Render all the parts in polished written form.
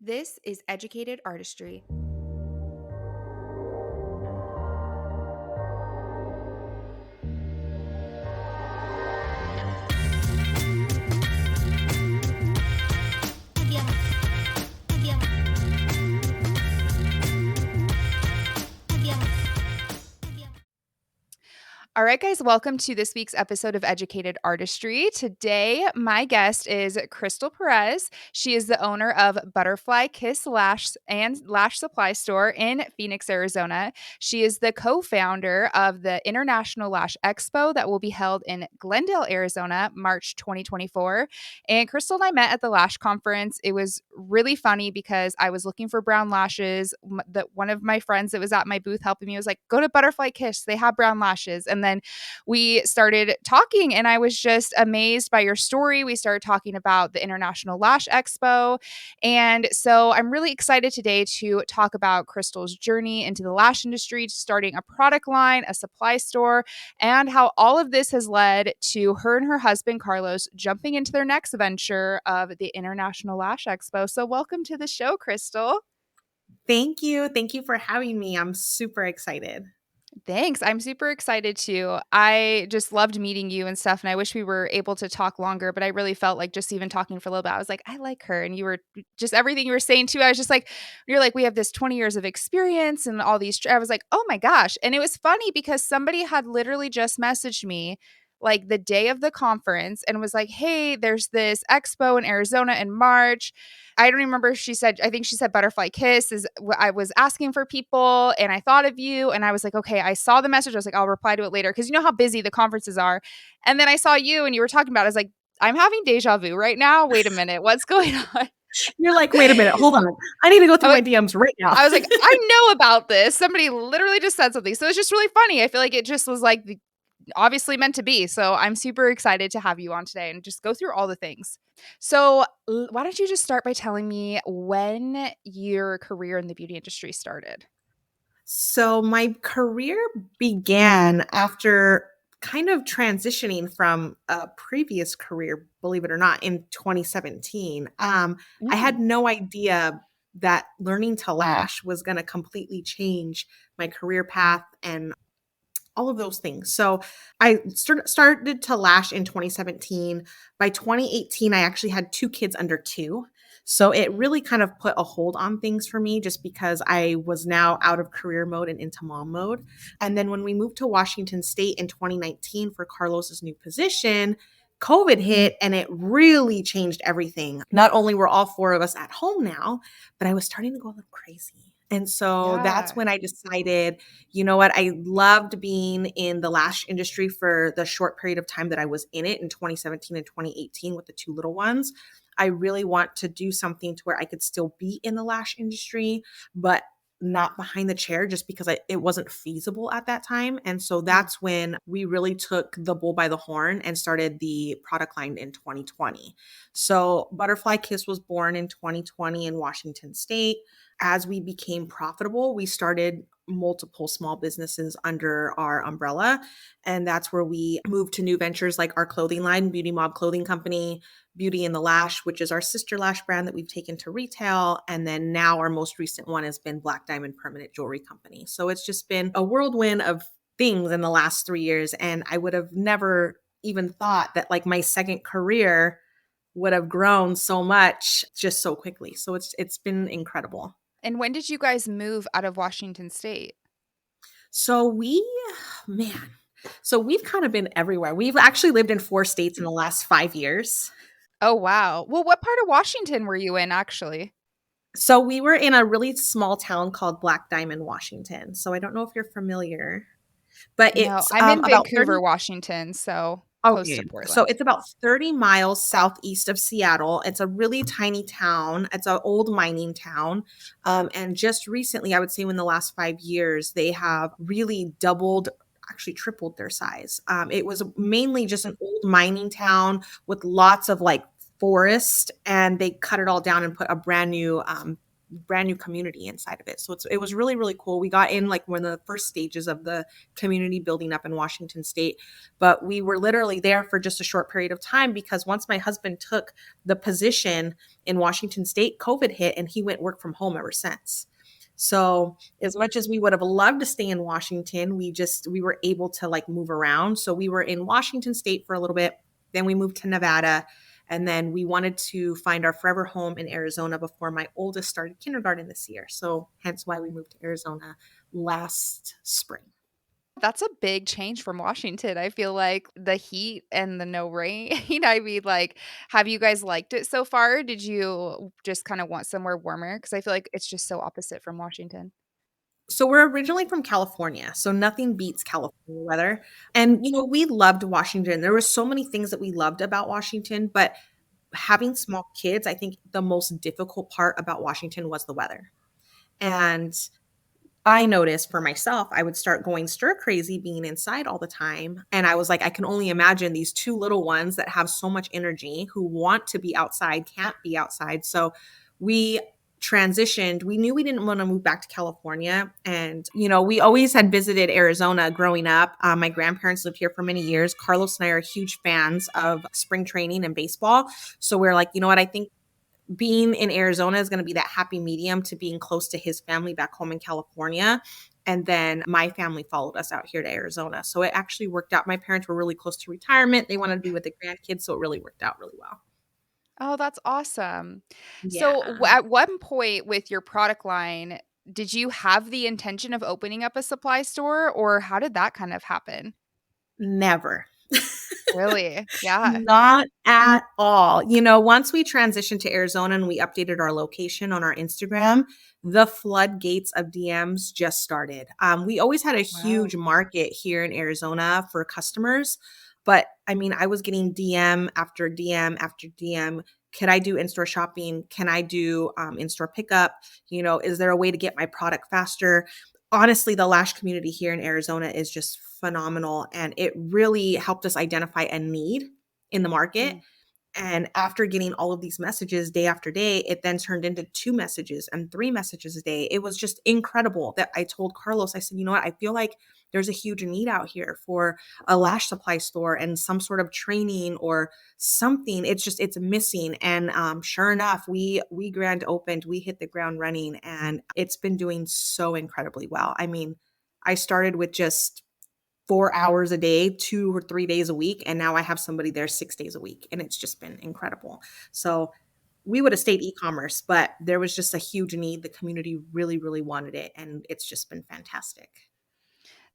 This is Educated Artistry. All right, guys, welcome to this week's episode of Educated Artistry. Today, my guest is Crystal Perez. She is the owner of Butterfly Kiss Lash and Lash Supply Store in Phoenix, Arizona. She is the co-founder of the International Lash Expo that will be held in Glendale, Arizona, March 2024. And Crystal and I met at the Lash Conference. It was really funny because I was looking for brown lashes. One of my friends that was at my booth helping me was like, go to Butterfly Kiss. They have brown lashes. And then we started talking, and I was just amazed by your story. We started talking about the International Lash Expo. And so I'm really excited today to talk about Crystal's journey into the lash industry, starting a product line, a supply store, and how all of this has led to her and her husband, Carlos, jumping into their next venture of the International Lash Expo. So welcome to the show, Crystal. Thank you. Thank you for having me. I'm super excited. Thanks. I'm super excited too. I just loved meeting you and stuff. And I wish we were able to talk longer, but I really felt like just even talking for a little bit, I was like, I like her. And you were just everything you were saying too. I was just like, you're like, we have this 20 years of experience and all these. I was like, oh my gosh. And it was funny because somebody had literally just messaged me like the day of the conference and was like, hey, there's this expo in Arizona in March. I don't remember if she said, I think she said Butterfly Kiss is I was asking for people and I thought of you and I was like, okay, I saw the message. I was like, I'll reply to it later. Cause you know how busy the conferences are. And then I saw you and you were talking about it. I was like, I'm having deja vu right now. Wait a minute. What's going on? You're like, wait a minute, hold on. I need to go through my DMs right now. I was like, I know about this. Somebody literally just said something. So it's just really funny. I feel like it just was like obviously meant to be. So I'm super excited to have you on today and just go through all the things. So why don't you just start by telling me when your career in the beauty industry started? So my career began after kind of transitioning from a previous career, believe it or not, in 2017. I Mm. had no idea that learning to lash was going to completely change my career path and all of those things. So I started to lash in 2017. By 2018, I actually had two kids under two. So it Mm. really kind of put a hold on things for me just because I was now out of career mode and into mom mode. And then when we moved to Washington State in 2019 for Carlos's new position, COVID hit and it really changed everything. Not only were all four of us at home now, but I was starting to go a little crazy. And so that's Yeah. when I decided, you know what, I loved being in the lash industry for the short period of time that I was in it in 2017 and 2018 with the two little ones. I really want to do something to where I could still be in the lash industry, but not behind the chair just because it wasn't feasible at that time. And so Mm. that's when we really took the bull by the horn and started the product line in 2020. So Butterfly Kiss was born in 2020 in Washington State. As we became profitable, we started multiple small businesses under our umbrella. And that's where we moved to new ventures like our clothing line, Beauty Mob Clothing Company, Beauty in the Lash, which is our sister lash brand that we've taken to retail. And then now our most recent one has been Black Diamond Permanent Jewelry Company. So it's just been a whirlwind of things in the last 3 years. And I would have never even thought that like my second career would have grown so much just so quickly. So it's been incredible. And when did you guys move out of Washington State? So man, so we've kind of been everywhere. We've actually lived in 4 states in the last 5 years. Oh, wow. Well, what part of Washington were you in actually? So we were in a really small town called Black Diamond, Washington. So I don't know if you're familiar, but No, it's I'm in about Vancouver, 30. Washington, so close to Okay. So Portland. it's about 30 miles southeast of Seattle. It's a really tiny town. It's an old mining town. And just recently, I would say in the last 5 years, they have really doubled, actually tripled their size. It was mainly just an old mining town with lots of like forest, and they cut it all down and put a brand new brand new community inside of it. So it was really, really cool. We got in like one of the first stages of the community building up in Washington State, but we were literally there for just a short period of time because once my husband took the position in Washington State, COVID hit and he went work from home ever since. So as much as we would have loved to stay in Washington, we were able to like move around. So we were in Washington State for a little bit, then we moved to Nevada, and then we wanted to find our forever home in Arizona before my oldest started kindergarten this year. So hence why we moved to Arizona last spring. That's a big change from Washington. I feel like the heat and the no rain. I mean, like, have you guys liked it so far? Did you just kind of want somewhere warmer? Because I feel like it's just so opposite from Washington. So we're originally from California, so nothing beats California weather. And we loved Washington. There were so many things that we loved about Washington, but having small kids, I think the most difficult part about Washington was the weather. And I noticed for myself, I would start going stir crazy being inside all the time. And I was like, I can only imagine these two little ones that have so much energy who want to be outside, can't be outside. So we transitioned. We knew we didn't want to move back to California. And, we always had visited Arizona growing up. My grandparents lived here for many years. Carlos and I are huge fans of spring training and baseball. So we're like, you know what? I think being in Arizona is going to be that happy medium to being close to his family back home in California. And then my family followed us out here to Arizona. So it actually worked out. My parents were really close to retirement. They wanted to be with the grandkids. So it really worked out really well. Oh, that's awesome. So, Yeah. at one point with your product line, did you have the intention of opening up a supply store, or how did that kind of happen? Never. Really? Yeah. Not at all. Once we transitioned to Arizona and we updated our location on our Instagram, the floodgates of DMs just started. We always had a Wow. huge market here in Arizona for customers, but I mean, I was getting DM after DM after DM. Could I do in-store shopping? Can I do in-store pickup? Is there a way to get my product faster? Honestly, the lash community here in Arizona is just phenomenal, and it really helped us identify a need in the market. Mm. And after getting all of these messages day after day, it then turned into 2 messages and 3 messages a day. It was just incredible that I told Carlos, I said, you know what? I feel like there's a huge need out here for a lash supply store and some sort of training or something. It's missing. And sure enough, we grand opened, we hit the ground running, and it's been doing so incredibly well. I mean, I started with just 4 hours a day, 2 or 3 days a week. And now I have somebody there 6 days a week. And it's just been incredible. So we would have stayed e-commerce, but there was just a huge need. The community really, really wanted it. And it's just been fantastic.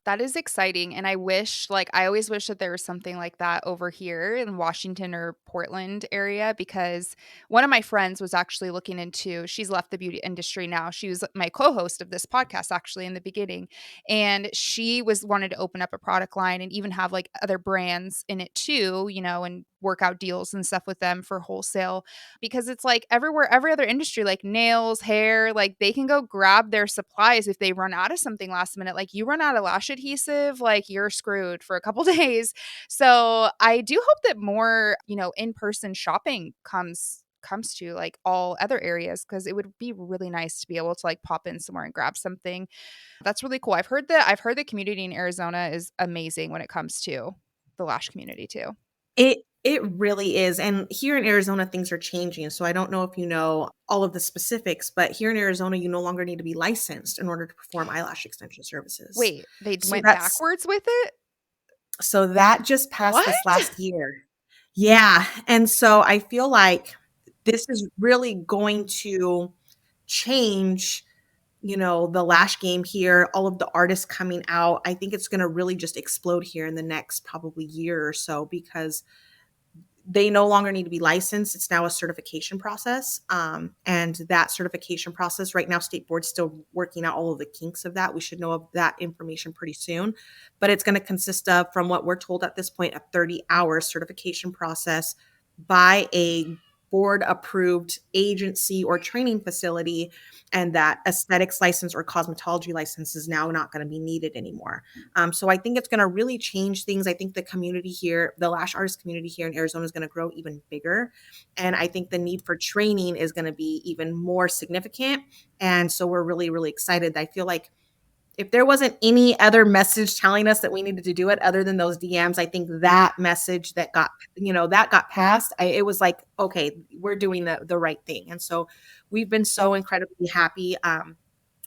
That is exciting, and I always wish that there was something like that over here in Washington or Portland area because one of my friends was actually looking into she's left the beauty industry now. She was my co-host of this podcast actually in the beginning, and she was wanted to open up a product line and even have, like, other brands in it too, and work out deals and stuff with them for wholesale because it's like everywhere every other industry like nails, hair, like they can go grab their supplies if they run out of something last minute. Like you run out of lash adhesive, like you're screwed for a couple days. So I do hope that more, in-person shopping comes to like all other areas because it would be really nice to be able to like pop in somewhere and grab something. That's really cool. I've heard the community in Arizona is amazing when it comes to the lash community too. It really is. And here in Arizona, things are changing. So I don't know if you know all of the specifics, but here in Arizona, you no longer need to be licensed in order to perform eyelash extension services. Wait, they So went that's backwards with it? so that just passed What? this last year. Yeah. And so I feel like this is really going to change, the lash game here, all of the artists coming out. I think it's going to really just explode here in the next probably year or so because they no longer need to be licensed. It's now a certification process. And that certification process, right now, State Board's still working out all of the kinks of that. We should know of that information pretty soon. But it's going to consist of, from what we're told at this point, a 30-hour certification process by a board approved agency or training facility, and that aesthetics license or cosmetology license is now not going to be needed anymore. So I think it's going to really change things. I think the community here, the lash artist community here in Arizona, is going to grow even bigger. And I think the need for training is going to be even more significant. And so we're really, really excited. I feel like if there wasn't any other message telling us that we needed to do it other than those DMs, I think that message that got, that got passed, it was like, okay, we're doing the right thing. And so we've been so incredibly happy.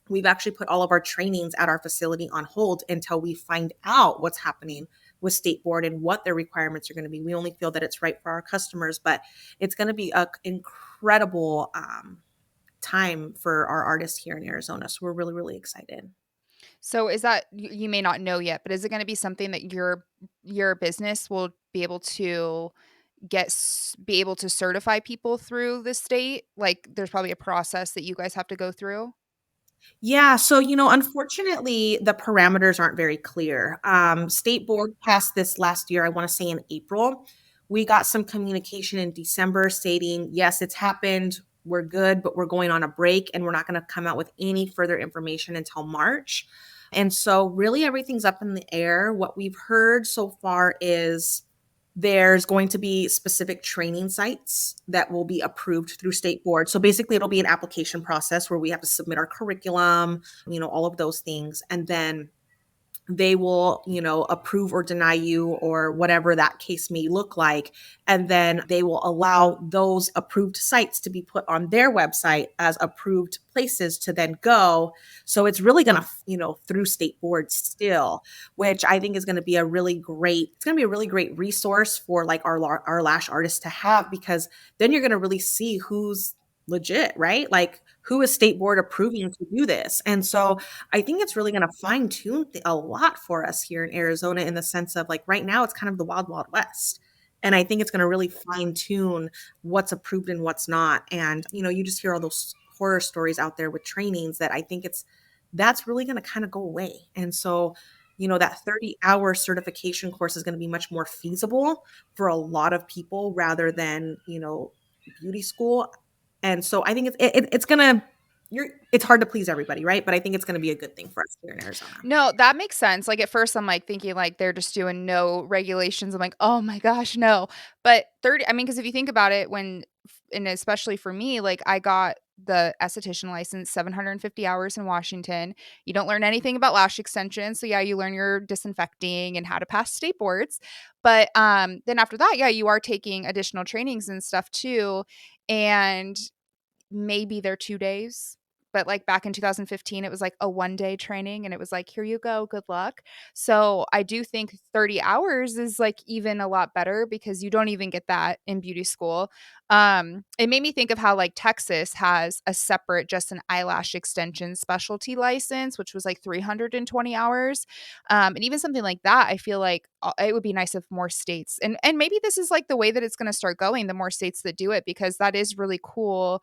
We've actually put all of our trainings at our facility on hold until we find out what's happening with state board and what their requirements are going to be. We only feel that it's right for our customers, but it's going to be an incredible time for our artists here in Arizona. So we're really, really excited. So is that you may not know yet, but is it gonna be something that your business will be able to be able to certify people through the state? Like, there's probably a process that you guys have to go through? Yeah, so unfortunately, the parameters aren't very clear. State board passed this last year, I want to say in April. We got some communication in December stating, yes, it's happened. We're good, but we're going on a break and we're not going to come out with any further information until March. And so, really, everything's up in the air. What we've heard so far is there's going to be specific training sites that will be approved through state board. So basically, it'll be an application process where we have to submit our curriculum, all of those things. And then they will, approve or deny you or whatever that case may look like. And then they will allow those approved sites to be put on their website as approved places to then go. So it's really going to, through state board still, which I think is going to be it's going to be a really great resource for like our lash artists to have, because then you're going to really see who's legit, right? Like who is state board approving to do this. And so I think it's really going to fine tune a lot for us here in Arizona, in the sense of like right now it's kind of the wild, wild west. And I think it's going to really fine tune what's approved and what's not. And, you just hear all those horror stories out there with trainings that I think that's really going to kind of go away. And so, that 30-hour certification course is going to be much more feasible for a lot of people rather than, beauty school. And so I think it's going to, it's hard to please everybody, right? But I think it's going to be a good thing for us here in Arizona. No, that makes sense. Like, at first, I'm, like, thinking, like, they're just doing no regulations. I'm like, "Oh my gosh, no." But 30 I mean, because if you think about it, and especially for me, like, I got the esthetician license, 750 hours in Washington. You don't learn anything about lash extensions, so, yeah, you learn your disinfecting and how to pass state boards. But, then after that, yeah, you are taking additional trainings and stuff too, and maybe they're 2 days, but, like, back in 2015, it was, like, a one-day training, and it was like, "Here you go, good luck." So, I do think 30 hours is, like, even a lot better because you don't even get that in beauty school. It made me think of how, like, Texas has a separate just an eyelash extension specialty license, which was, like, 320 hours, and even something like that, I feel like, it would be nice if more states and maybe this is, like, the way that it's gonna start going, the more states that do it, because that is really cool.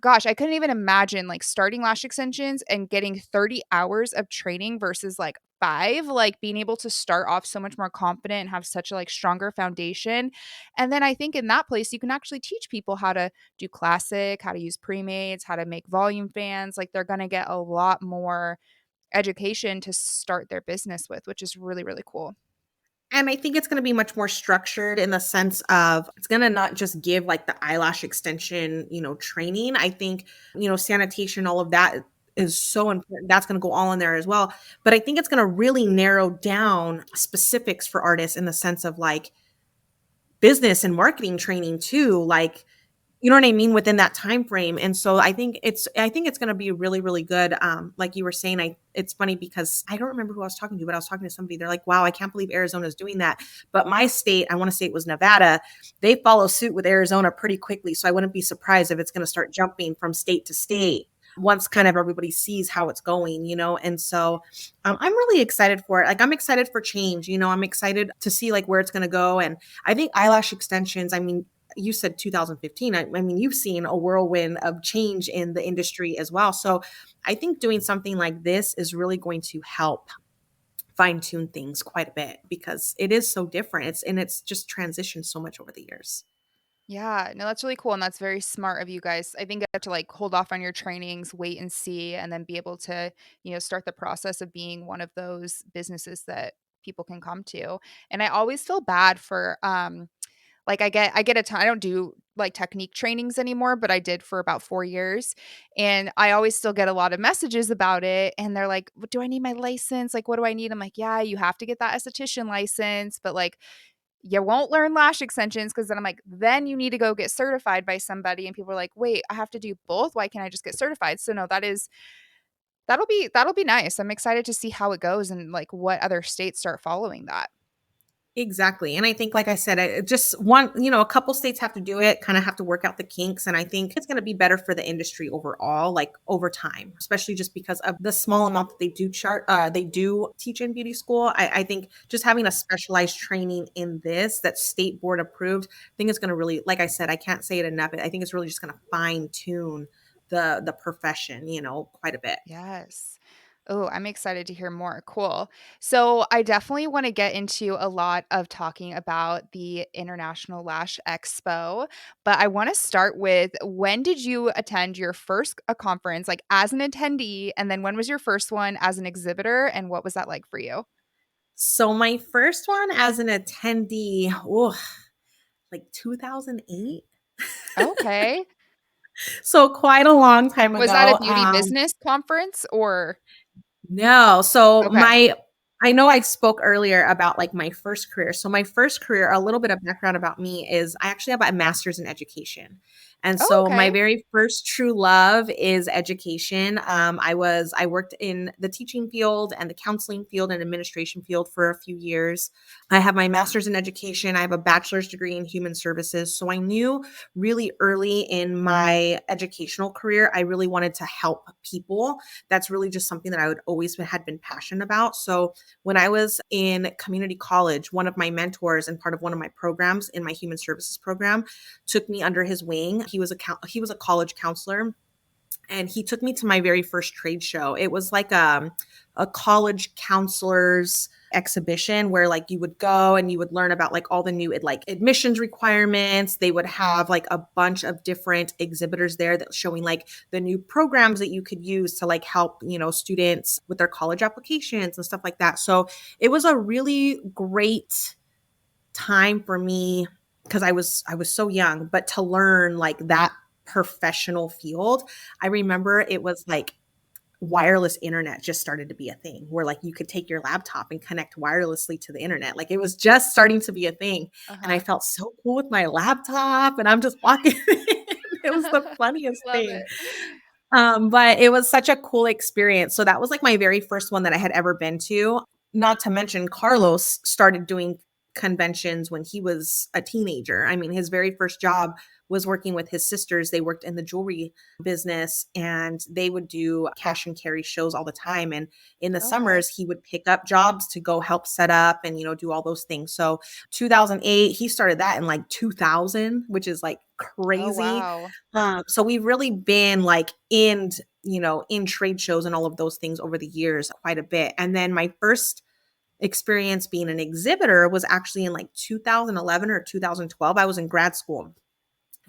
Gosh, I couldn't even imagine, like, starting lash extensions and getting 30 hours of training versus, like, 5, like, being able to start off so much more confident and have such a, like, stronger foundation, and then I think in that place, you can actually teach people how to do classic, how to use pre-mades, how to make volume fans, like, they're gonna get a lot more education to start their business with, which is really, really cool. And I think it's going to be much more structured in the sense of it's going to not just give like the eyelash extension, training. I think, sanitation, all of that is so important. That's going to go all in there as well. But I think it's going to really narrow down specifics for artists in the sense of like business and marketing training too. Like, you know what I mean, within that time frame. And so I think it's going to be really, really good. Like you were saying, it's funny because I don't remember who I was talking to, but I was talking to somebody. They're like, wow, I can't believe Arizona is doing that. But my state, I want to say it was Nevada, they follow suit with Arizona pretty quickly. So I wouldn't be surprised if it's going to start jumping from state to state once kind of everybody sees how it's going, And so I'm really excited for it. Like, I'm excited for change, I'm excited to see like where it's going to go. And I think eyelash extensions, I mean, you said 2015. I mean, you've seen a whirlwind of change in the industry as well. So I think doing something like this is really going to help fine tune things quite a bit because it is so different. It's just transitioned so much over the years. Yeah, no, that's really cool, and that's very smart of you guys. I think you have to, like, hold off on your trainings, wait and see, and then be able to, start the process of being one of those businesses that people can come to. And I always feel bad for, like, I get a ton I don't do, like, technique trainings anymore, but I did for about 4 years, and I always still get a lot of messages about it, and they're like, "What do I need my license? Like, what do I need?" I'm like, "Yeah, you have to get that esthetician license, but, like, you won't learn lash extensions, because then I'm like, "Then you need to go get certified by somebody," and people are like, "Wait, I have to do both? Why can't I just get certified?" So, no, that'll be nice. I'm excited to see how it goes and, like, what other states start following that. Exactly. And I think, like I said, just one, a couple states have to do it, kind of have to work out the kinks. And I think it's going to be better for the industry overall, like over time, especially just because of the small amount that they do teach in beauty school. I think just having a specialized training in this that's state board approved, I think it's going to really, like I said, I can't say it enough. I think it's really just going to fine tune the profession, quite a bit. Yes. Oh, I'm excited to hear more. Cool. So, I definitely want to get into a lot of talking about the International Lash Expo, but I want to start with, when did you attend your first conference, like, as an attendee, and then when was your first one as an exhibitor, and what was that like for you? So my first one as an attendee, oh, like 2008. Okay. So quite a long time Was that a ago. beauty business conference or No. So okay. I know I spoke earlier about like my first career. So my first career, a little bit of background about me is I actually have a master's in education. And Oh, so my okay. very first true love is education. I worked in the teaching field and the counseling field and administration field for a few years. I have my master's in education. I have a bachelor's degree in human services. So I knew really early in my educational career, I really wanted to help people. That's really just something that I would always had been passionate about. So when I was in community college, one of my mentors and part of one of my programs in my human services program took me under his wing. He was a college counselor, and he took me to my very first trade show. It was like a college counselors exhibition where like you would go and you would learn about like all the new like admissions requirements. They would have like a bunch of different exhibitors there that showing like the new programs that you could use to like help, students with their college applications and stuff like that. So it was a really great time for me because I was so young, but to learn like that professional field. I remember it was like wireless internet just started to be a thing where like you could take your laptop and connect wirelessly to the internet. Like it was just starting to be a thing. And I Uh-huh. felt so cool with my laptop and I'm just walking in. It was the funniest Love thing. it. But it was such a cool experience. So that was like my very first one that I had ever been to. Not to mention, Carlos started doing conventions when he was a teenager. I mean, his very first job was working with his sisters. They worked in the jewelry business and they would do cash and carry shows all the time. And in the Okay. summers, he would pick up jobs to go help set up and, do all those things. So 2008, he started that in like 2000, which is like Oh, crazy. wow. So we've really been like in trade shows and all of those things over the years quite a bit. And then my first experience being an exhibitor was actually in like 2011 or 2012. I was in grad school.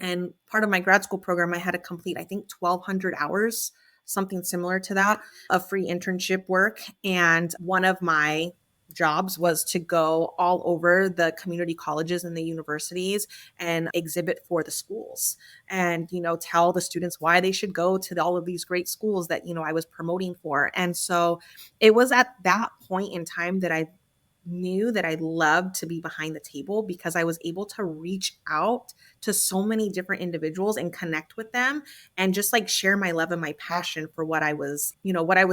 And part of my grad school program, I had to complete, I think, 1,200 hours, something similar to that, of free internship work. And one of my jobs was to go all over the community colleges and the universities and exhibit for the schools and, tell the students why they should go to all of these great schools that, I was promoting for. And so it was at that point in time that I knew that I loved to be behind the table because I was able to reach out to so many different individuals and connect with them and just like share my love and my passion for what I was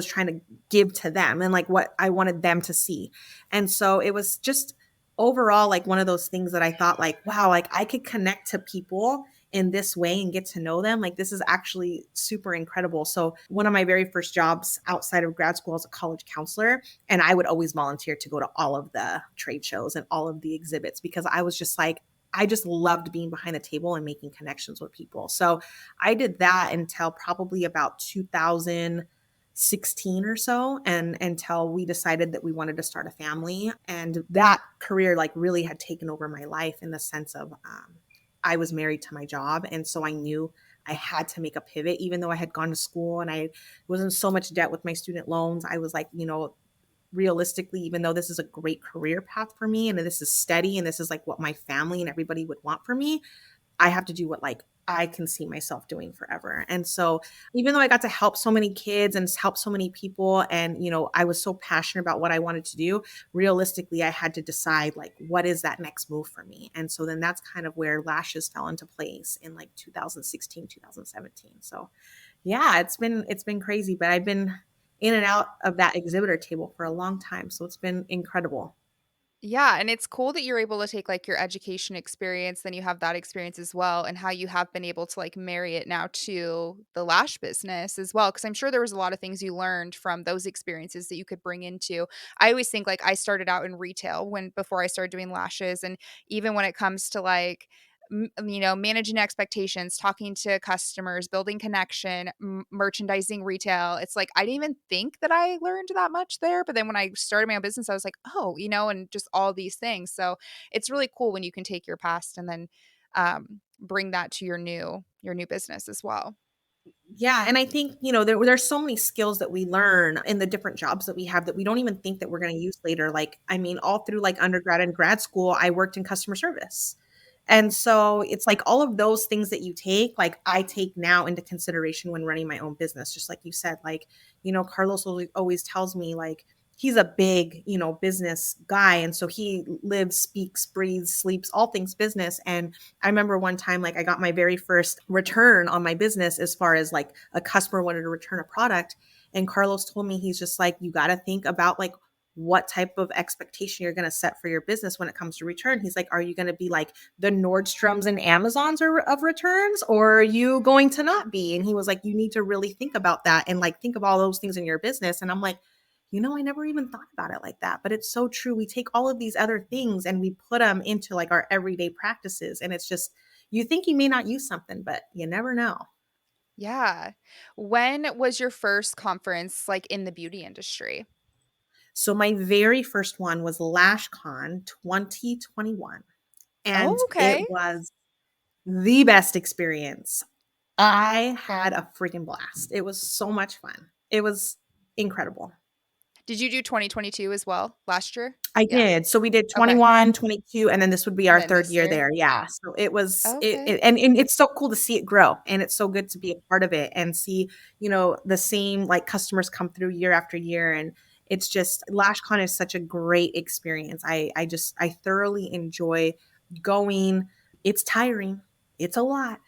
trying to give to them and like what I wanted them to see. And so it was just overall like one of those things that I thought like, wow, like I could connect to people in this way and get to know them. Like this is actually super incredible. So one of my very first jobs outside of grad school as a college counselor, and I would always volunteer to go to all of the trade shows and all of the exhibits because I was just like, I just loved being behind the table and making connections with people. So I did that until probably about 2016 or so, and until we decided that we wanted to start a family. And that career like really had taken over my life in the sense of I was married to my job. And so I knew I had to make a pivot, even though I had gone to school and I was in so much debt with my student loans. I was like, realistically, even though this is a great career path for me and this is steady and this is like what my family and everybody would want for me, I have to do what like I can see myself doing forever. And so even though I got to help so many kids and help so many people and I was so passionate about what I wanted to do, realistically I had to decide like what is that next move for me. And so then that's kind of where lashes fell into place in like 2016, 2017. So yeah, it's been crazy, but I've been in and out of that exhibitor table for a long time. So it's been incredible. Yeah, and it's cool that you're able to take, like, your education experience, then you have that experience as well, and how you have been able to, like, marry it now to the lash business as well. Because 'cause I'm sure there was a lot of things you learned from those experiences that you could bring into I always think, like, I started out in retail before I started doing lashes, and even when it comes to, like, managing expectations, talking to customers, building connection, merchandising retail. It's like I didn't even think that I learned that much there, but then when I started my own business, I was like, "Oh," and just all these things. So, it's really cool when you can take your past and then bring that to your new business as well. Yeah, and I think, there's so many skills that we learn in the different jobs that we have that we don't even think that we're gonna use later. Like, I mean, all through like undergrad and grad school, I worked in customer service. And so it's like all of those things that you take, like I take now into consideration when running my own business. Just like you said, like, Carlos always tells me like he's a big, business guy. And so he lives, speaks, breathes, sleeps, all things business. And I remember one time, like, I got my very first return on my business as far as like a customer wanted to return a product. And Carlos told me, he's just like, you got to think about like what type of expectation you're going to set for your business when it comes to return. He's like, are you going to be like the Nordstroms and Amazons of returns, or are you going to not be? And he was like, you need to really think about that and like think of all those things in your business. And I'm like, I never even thought about it like that, but it's so true. We take all of these other things and we put them into like our everyday practices. And it's just, you think you may not use something, but you never know. Yeah. When was your first conference, like, in the beauty industry? So my very first one was LashCon 2021, and Oh, okay. it was the best experience. I had a freaking blast. It was so much fun. It was incredible. Did you do 2022 as well, last year? I Yeah. did. So we did Okay. 21, 22, and then this would be our Then 3rd this year year. there. Yeah. So it was Okay. and it's so cool to see it grow, and it's so good to be a part of it and see, the same like customers come through year after year, and it's just LashCon is such a great experience. I thoroughly enjoy going. It's tiring. It's a lot,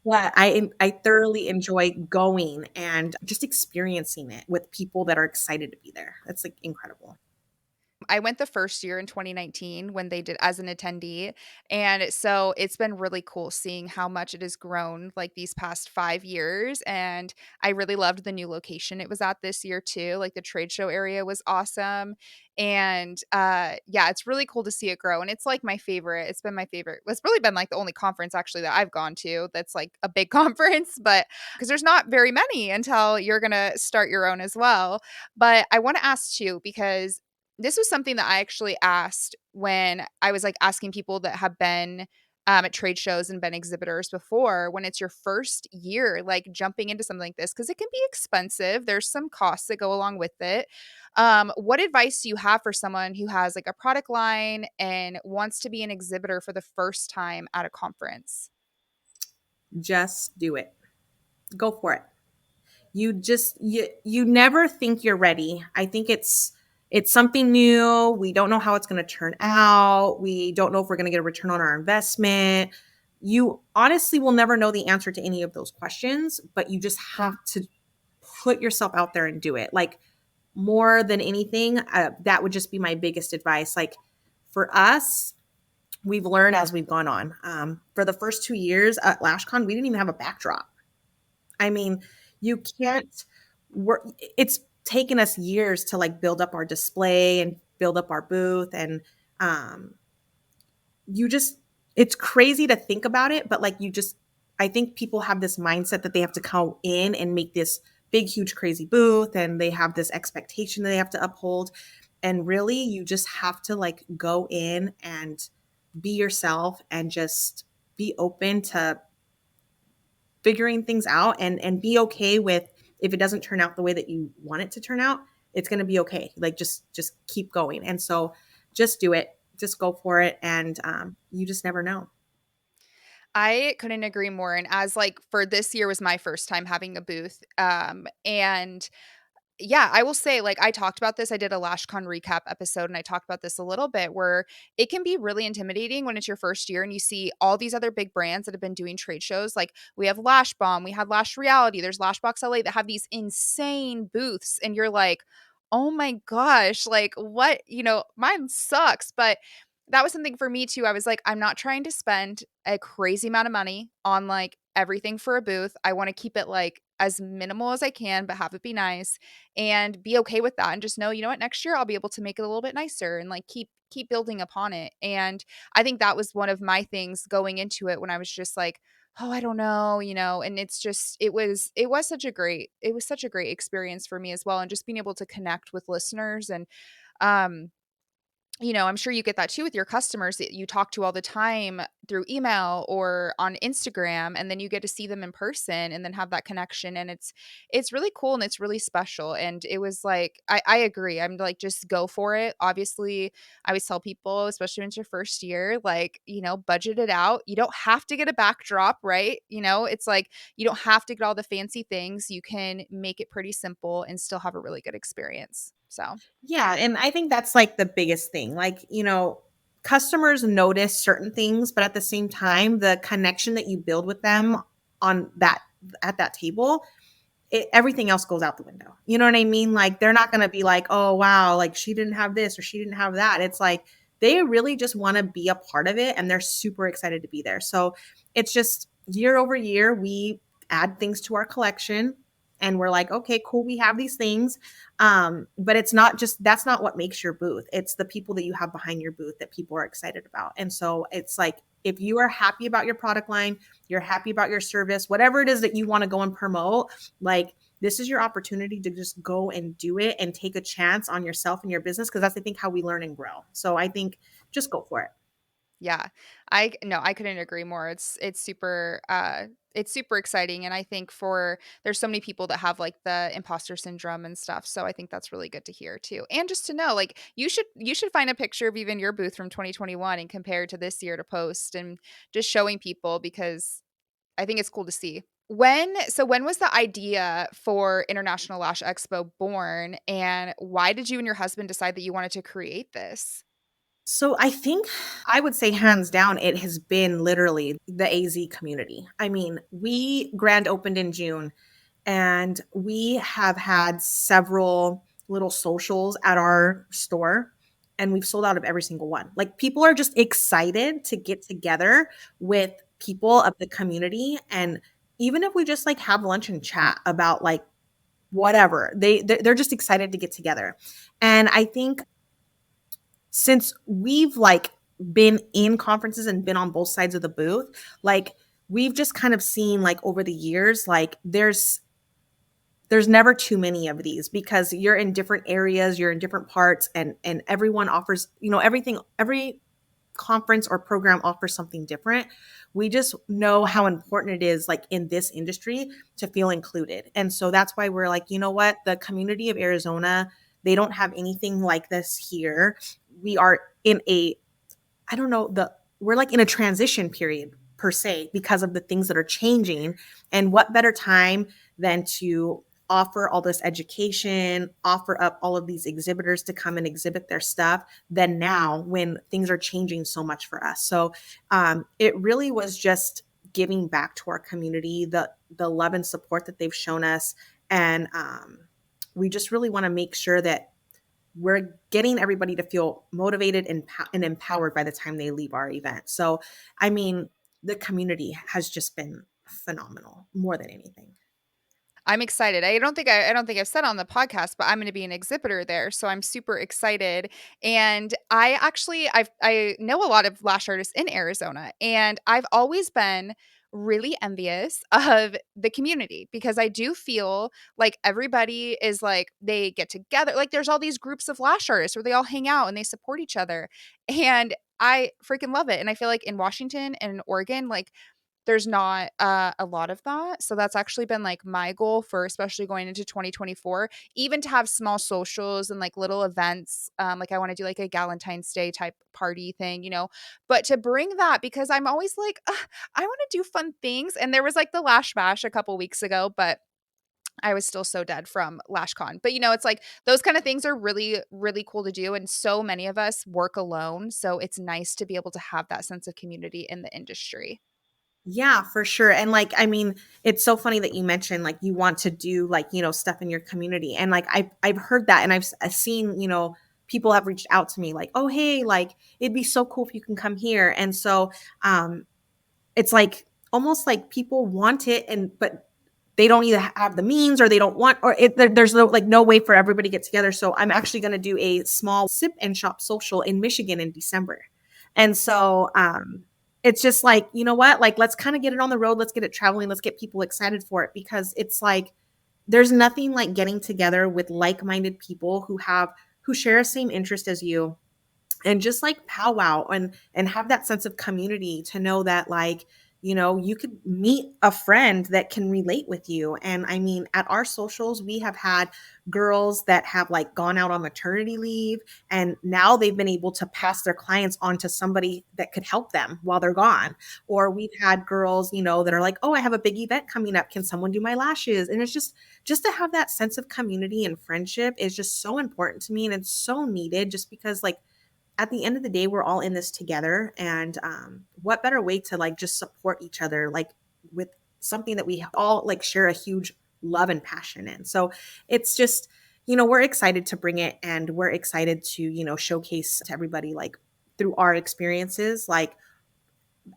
but I thoroughly enjoy going and just experiencing it with people that are excited to be there. That's like incredible. I went the first year in 2019 when they did as an attendee, and so it's been really cool seeing how much it has grown, like, these past 5 years, and I really loved the new location it was at this year too, like, the trade show area was awesome, and, yeah, it's really cool to see it grow, and it's, like, my favorite it's been my favorite it's really been, like, the only conference actually that I've gone to that's, like, a big conference, but because there's not very many until you're gonna start your own as well, but I wanna ask too because this was something that I actually asked when I was, like, asking people that have been, at trade shows and been exhibitors before, when it's your first year, like, jumping into something like this because it can be expensive, there's some costs that go along with it. What advice do you have for someone who has, like, a product line and wants to be an exhibitor for the first time at a conference? Just do it. Go for it. You never think you're ready. I think it's something new. We don't know how it's going to turn out. We don't know if we're going to get a return on our investment. You honestly will never know the answer to any of those questions, but you just have to put yourself out there and do it. Like more than anything, that would just be my biggest advice. Like for us, we've learned as we've gone on. For the first 2 years at LashCon, we didn't even have a backdrop. I mean, you can't work. It's taken us years to like build up our display and build up our booth. And um, you just, it's crazy to think about it, but like I think people have this mindset that they have to come in and make this big, huge, crazy booth and they have this expectation that they have to uphold. And really, you just have to like go in and be yourself and just be open to figuring things out, and be okay with if it doesn't turn out the way that you want it to turn out. It's going to be okay. Like just keep going. And so just do it, just go for it. And you just never know. I couldn't agree more, and as, like, for this year was my first time having a booth, and yeah, I will say, like, I talked about this, I did a LashCon recap episode, and I talked about this a little bit, where it can be really intimidating when it's your first year and you see all these other big brands that have been doing trade shows, like, we have Lash Bomb, we have Lash Reality, there's Lashbox LA that have these insane booths, and you're like, "Oh my gosh, like, what?" Mine sucks, but that was something for me too. I was like, "I'm not trying to spend a crazy amount of money on, like, everything for a booth. I wanna keep it, like, as minimal as I can, but have it be nice." And be okay with that and just know, you know what, next year I'll be able to make it a little bit nicer and like keep building upon it. And I think that was one of my things going into it when I was just like, oh, I don't know, and it's just it was such a great experience for me as well. And just being able to connect with listeners and um I'm sure you get that too with your customers that you talk to all the time through email or on Instagram, and then you get to see them in person and then have that connection. And it's really cool and it's really special. And it was like, I agree. I'm like, just go for it. Obviously, I always tell people, especially when it's your first year, like, budget it out. You don't have to get a backdrop, right? It's like you don't have to get all the fancy things. You can make it pretty simple and still have a really good experience. So Yeah, and I think that's like the biggest thing. Like, customers notice certain things, but at the same time, the connection that you build with them on that at that table, everything else goes out the window. You know what I mean? Like they're not going to be like, "Oh, wow, like she didn't have this or she didn't have that." It's like they really just want to be a part of it and they're super excited to be there. So, it's just year over year we add things to our collection and we're like, "Okay, cool, we have these things." But it's not just that's not what makes your booth. It's the people that you have behind your booth that people are excited about. And so, it's like if you are happy about your product line, you're happy about your service, whatever it is that you want to go and promote, like this is your opportunity to just go and do it and take a chance on yourself and your business because that's I think how we learn and grow. So I think just go for it. yeah. I couldn't agree more. It's super exciting, and I think for there's so many people that have like the imposter syndrome and stuff. So I think that's really good to hear too. And just to know, like, you should find a picture of even your booth from 2021 and compare it to this year to post and just showing people, because I think it's cool to see. When was the idea for International Lash Expo born, and why did you and your husband decide that you wanted to create this? So I think I would say hands down, it has been literally the AZ community. I mean, we grand opened in June and we have had several little socials at our store and we've sold out of every single one. Like people are just excited to get together with people of the community. And even if we just like have lunch and chat about like whatever, they're just excited to get together. And I think since we've like been in conferences and been on both sides of the booth, like we've just kind of seen like over the years, like there's never too many of these because you're in different areas, you're in different parts, and everyone offers, everything, every conference or program offers something different. We just know how important it is, like in this industry, to feel included. And so that's why we're like, you know what? The community of Arizona, they don't have anything like this here. We are in a, I don't know, we're like in a transition period per se because of the things that are changing. And what better time than to offer all this education, offer up all of these exhibitors to come and exhibit their stuff than now when things are changing so much for us. So it really was just giving back to our community, the love and support that they've shown us. And we just really want to make sure that we're getting everybody to feel motivated and empowered by the time they leave our event. So, I mean, the community has just been phenomenal more than anything. I'm excited. I don't think I've said on the podcast, but I'm going to be an exhibitor there, so I'm super excited. And I know a lot of lash artists in Arizona, and I've always been really envious of the community because I do feel like everybody is like they get together. Like there's all these groups of lash artists where they all hang out and they support each other. And I freaking love it. And I feel like in Washington and in Oregon, like there's not a lot of that. So that's actually been like my goal for especially going into 2024, even to have small socials and like little events. Like I want to do like a Galentine's Day type party thing, but to bring that because I'm always like, "Ugh, I want to do fun things." And there was like the Lash Bash a couple weeks ago, but I was still so dead from LashCon. But it's like those kind of things are really, really cool to do. And so many of us work alone. So it's nice to be able to have that sense of community in the industry. Yeah, for sure. And like, I mean, it's so funny that you mentioned like you want to do like, stuff in your community. And like I've heard that and I've seen, people have reached out to me like, "Oh, hey, like it'd be so cool if you can come here." And so it's like almost like people want it but they don't either have the means or they don't want or there's no way for everybody to get together. So I'm actually going to do a small sip and shop social in Michigan in December. And so it's just like, you know what, like let's kind of get it on the road, let's get it traveling, let's get people excited for it, because it's like there's nothing like getting together with like-minded people who share a same interest as you, and just like powwow and have that sense of community to know that like, you could meet a friend that can relate with you. And I mean, at our socials we have had girls that have like gone out on maternity leave, and now they've been able to pass their clients on to somebody that could help them while they're gone. Or we've had girls, that are like, "Oh, I have a big event coming up, can someone do my lashes?" And it's just to have that sense of community and friendship is just so important to me, and it's so needed, just because like at the end of the day, we're all in this together. And what better way to like just support each other, like with something that we all like share a huge love and passion in. So it's just, we're excited to bring it, and we're excited to, showcase to everybody like through our experiences, like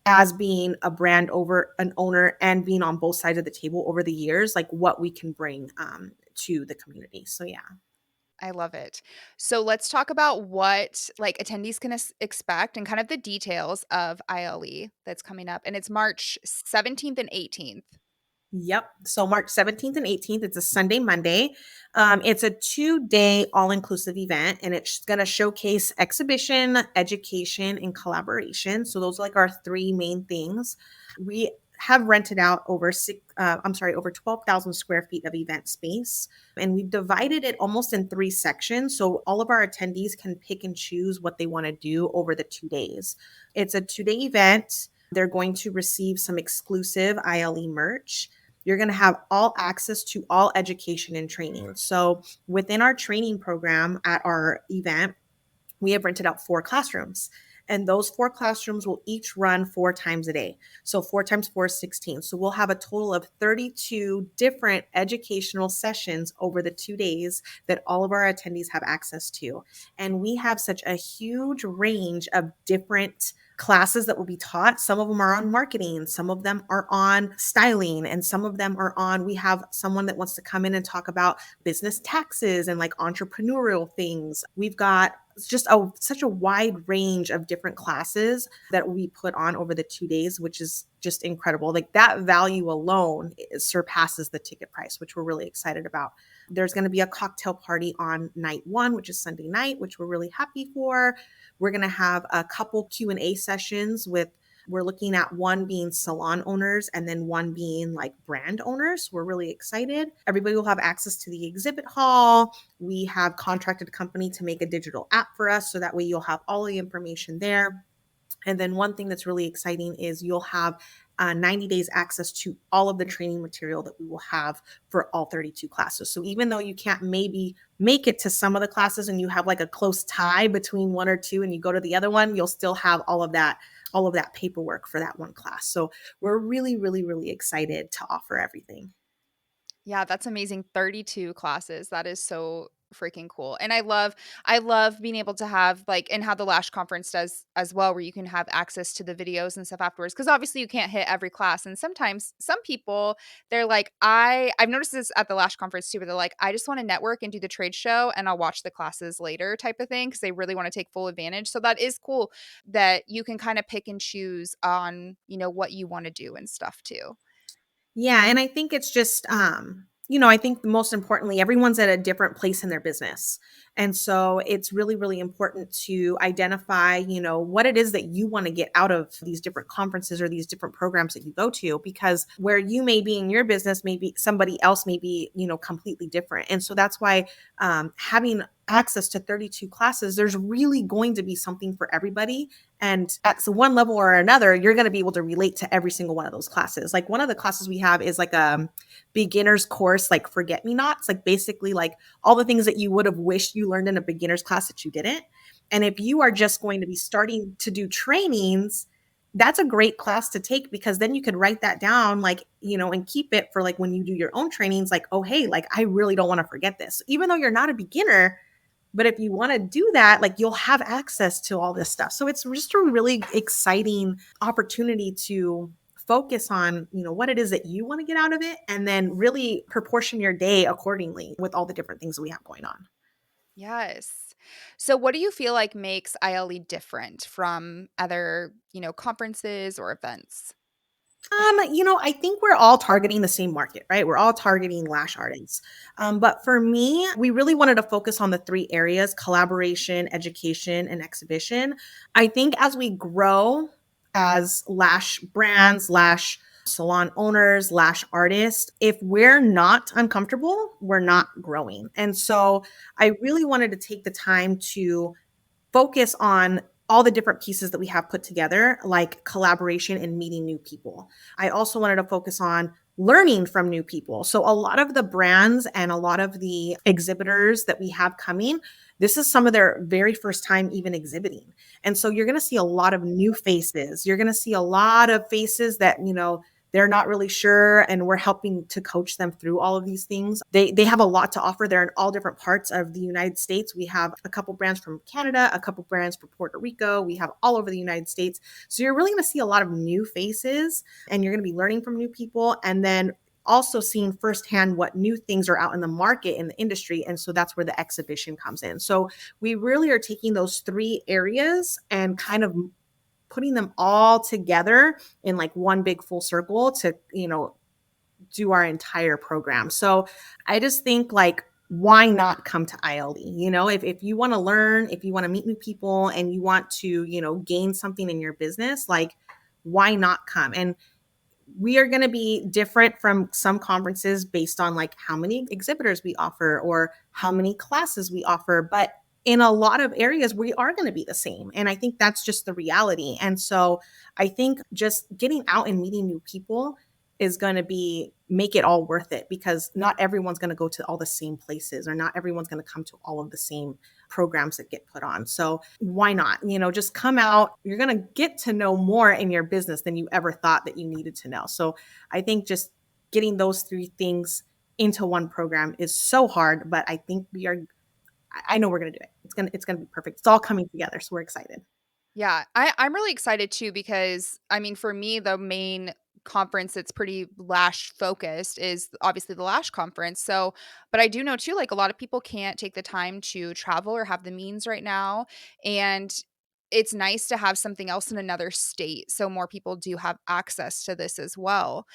as being a brand over an owner and being on both sides of the table over the years, like what we can bring to the community. So yeah. I love it. So let's talk about what like attendees can expect and kind of the details of ILE that's coming up. And it's March 17th and 18th. Yep. So March 17th and 18th, it's a Sunday, Monday. It's a 2-day all-inclusive event, and it's going to showcase exhibition, education, and collaboration. So those are like our three main things. We have rented out over 12,000 square feet of event space, and we've divided it almost in three sections. So all of our attendees can pick and choose what they want to do over the 2 days. It's a 2-day event. They're going to receive some exclusive ILE merch. You're going to have all access to all education and training. So within our training program at our event, we have rented out 4 classrooms. And those 4 classrooms will each run 4 times a day. So 4 times 4 is 16. So we'll have a total of 32 different educational sessions over the 2 days that all of our attendees have access to. And we have such a huge range of different classes that will be taught. Some of them are on marketing, some of them are on styling, and some of them are on, we have someone that wants to come in and talk about business taxes and like entrepreneurial things. We've got just such a wide range of different classes that we put on over the 2 days, which is just incredible. Like that value alone surpasses the ticket price, which we're really excited about. There's going to be a cocktail party on night 1, which is Sunday night, which we're really happy for. We're going to have a couple Q&A sessions we're looking at one being salon owners and then one being like brand owners. We're really excited. Everybody will have access to the exhibit hall. We have contracted a company to make a digital app for us, so that way you'll have all the information there. And then one thing that's really exciting is you'll have 90 days access to all of the training material that we will have for all 32 classes. So even though you can't maybe make it to some of the classes and you have like a close tie between one or two and you go to the other one, you'll still have all of that paperwork for that one class. So we're really, really, really excited to offer everything. Yeah, that's amazing. 32 classes. That is so freaking cool. And I love being able to have like and how the Lash conference does as well, where you can have access to the videos and stuff afterwards. Cause obviously you can't hit every class. And sometimes some people they're like, I've noticed this at the Lash conference too, where they're like, I just want to network and do the trade show and I'll watch the classes later type of thing. Cause they really want to take full advantage. So that is cool that you can kind of pick and choose on, what you want to do and stuff too. Yeah, and I think it's just I think most importantly, everyone's at a different place in their business. And so it's really, really important to identify, what it is that you want to get out of these different conferences or these different programs that you go to, because where you may be in your business, maybe somebody else may be, completely different. And so that's why having access to 32 classes, there's really going to be something for everybody. And at one level or another, you're going to be able to relate to every single one of those classes. Like one of the classes we have is like a beginner's course, like forget me nots, like basically like all the things that you would have wished you learned in a beginner's class that you didn't. And if you are just going to be starting to do trainings, that's a great class to take, because then you could write that down, like, and keep it for like when you do your own trainings, like, oh, hey, like I really don't want to forget this, even though you're not a beginner. But if you want to do that, like you'll have access to all this stuff. So it's just a really exciting opportunity to focus on, what it is that you want to get out of it, and then really proportion your day accordingly with all the different things that we have going on. Yes. So what do you feel like makes ILE different from other, conferences or events? I think we're all targeting the same market, right? We're all targeting lash artists. But for me, we really wanted to focus on the three areas: collaboration, education, and exhibition. I think as we grow as lash brands, lash salon owners, lash artists, if we're not uncomfortable, we're not growing. And so I really wanted to take the time to focus on all the different pieces that we have put together, like collaboration and meeting new people. I also wanted to focus on learning from new people. So, a lot of the brands and a lot of the exhibitors that we have coming, this is some of their very first time even exhibiting. And so, you're going to see a lot of new faces. You're going to see a lot of faces that, they're not really sure, and we're helping to coach them through all of these things. They have a lot to offer. They're in all different parts of the United States. We have a couple brands from Canada, a couple brands from Puerto Rico. We have all over the United States. So you're really going to see a lot of new faces, and you're going to be learning from new people, and then also seeing firsthand what new things are out in the market, in the industry. And so that's where the exhibition comes in. So we really are taking those three areas and kind of putting them all together in like one big full circle to, do our entire program. So I just think, like, why not come to ILD? If you want to learn, if you want to meet new people, and you want to, gain something in your business, like, why not come? And we are going to be different from some conferences based on like how many exhibitors we offer or how many classes we offer. But in a lot of areas, we are going to be the same. And I think that's just the reality. And so I think just getting out and meeting new people is going to be make it all worth it, because not everyone's going to go to all the same places, or not everyone's going to come to all of the same programs that get put on. So why not? Just come out. You're going to get to know more in your business than you ever thought that you needed to know. So I think just getting those three things into one program is so hard, but I think I know we're going to do it. It's going to be perfect. It's all coming together. So we're excited. Yeah, I'm really excited too because I mean, for me, the main conference that's pretty lash focused is obviously the lash conference. So, but I do know too, like a lot of people can't take the time to travel or have the means right now. And it's nice to have something else in another state so more people do have access to this as well,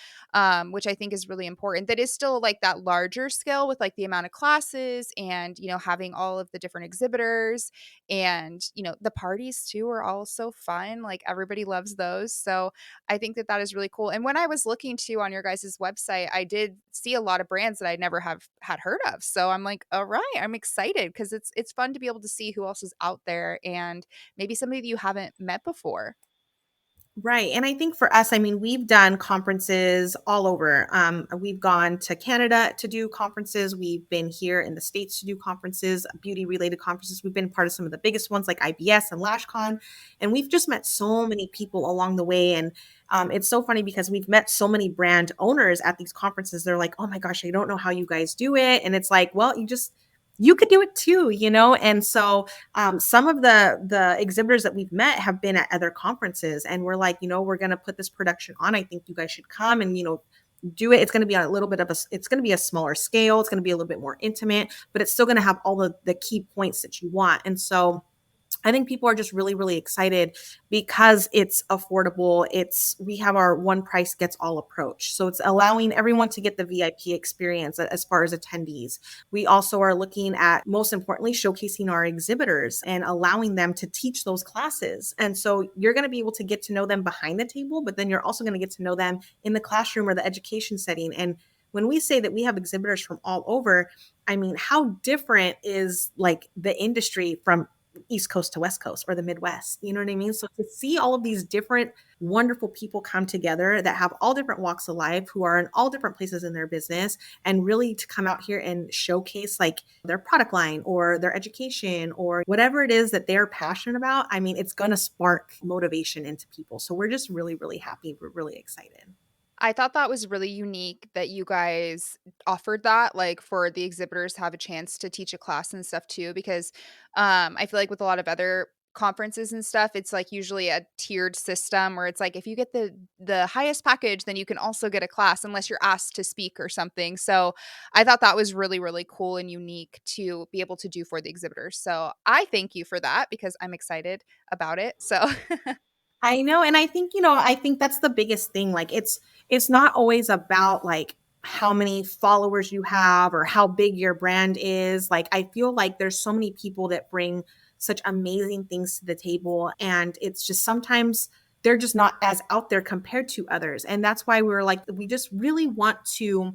which I think is really important. That is still like that larger scale with like the amount of classes and, having all of the different exhibitors and, the parties too are all so fun. Like everybody loves those. So I think that that is really cool. And when I was looking too on your guys' website, I did see a lot of brands that I never have had heard of. So I'm like, all right, I'm excited because it's fun to be able to see who else is out there and maybe somebody that you haven't met before. Right. And I think for us, I mean, we've done conferences all over. We've gone to Canada to do conferences. We've been here in the States to do conferences, beauty related conferences. We've been part of some of the biggest ones like IBS and LashCon. And we've just met so many people along the way. And it's so funny because we've met so many brand owners at these conferences. They're like, oh my gosh, I don't know how you guys do it. And it's like, well, you could do it too, And so some of the exhibitors that we've met have been at other conferences, and we're like, we're going to put this production on. I think you guys should come and do it. It's going to be on a little bit of it's going to be a smaller scale. It's going to be a little bit more intimate, but it's still going to have all the key points that you want. And so I think people are just really, really excited because it's affordable. We have our one price gets all approach. So it's allowing everyone to get the VIP experience as far as attendees. We also are looking at, most importantly, showcasing our exhibitors and allowing them to teach those classes. And so you're going to be able to get to know them behind the table, but then you're also going to get to know them in the classroom or the education setting. And when we say that we have exhibitors from all over, I mean, how different is like the industry from East Coast to West Coast or the Midwest? You know what I mean? So to see all of these different wonderful people come together that have all different walks of life, who are in all different places in their business, and really to come out here and showcase like their product line or their education or whatever it is that they're passionate about, I mean, it's going to spark motivation into people. So we're just really, really happy. We're really excited. I thought that was really unique that you guys offered that, like, for the exhibitors to have a chance to teach a class and stuff too, because, I feel like with a lot of other conferences and stuff, it's, like, usually a tiered system where it's like, if you get the highest package, then you can also get a class unless you're asked to speak or something, so I thought that was really, really cool and unique to be able to do for the exhibitors, so I thank you for that because I'm excited about it, so I know, and I think, I think that's the biggest thing. Like it's not always about like how many followers you have or how big your brand is. Like I feel like there's so many people that bring such amazing things to the table, and it's just sometimes they're just not as out there compared to others. And that's why we're like we just really want to